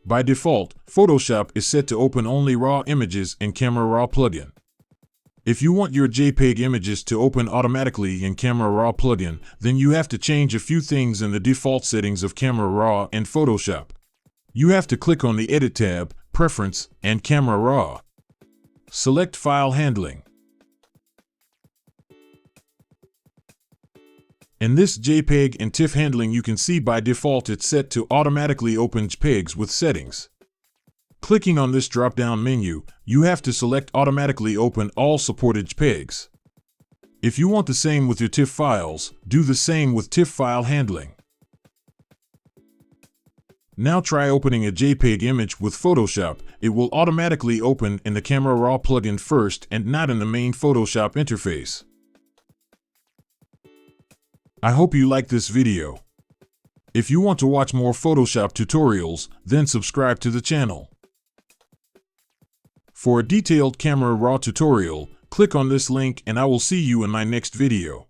By default, Photoshop is set to open only raw images in Camera Raw plugin. If you want your JPEG images to open automatically in Camera Raw plugin, then you have to change a few things in the default settings of Camera Raw and Photoshop. You have to click on the Edit tab, Preference, and Camera Raw. Select File Handling. In this JPEG and TIFF handling, you can see by default it's set to automatically open JPEGs with settings. Clicking on this drop-down menu, you have to select Automatically Open All Supported JPEGs. If you want the same with your TIFF files, do the same with TIFF file handling. Now try opening a JPEG image with Photoshop. It will automatically open in the Camera Raw plugin first and not in the main Photoshop interface. I hope you liked this video. If you want to watch more Photoshop tutorials, then subscribe to the channel. For a detailed Camera Raw tutorial, click on this link and I will see you in my next video.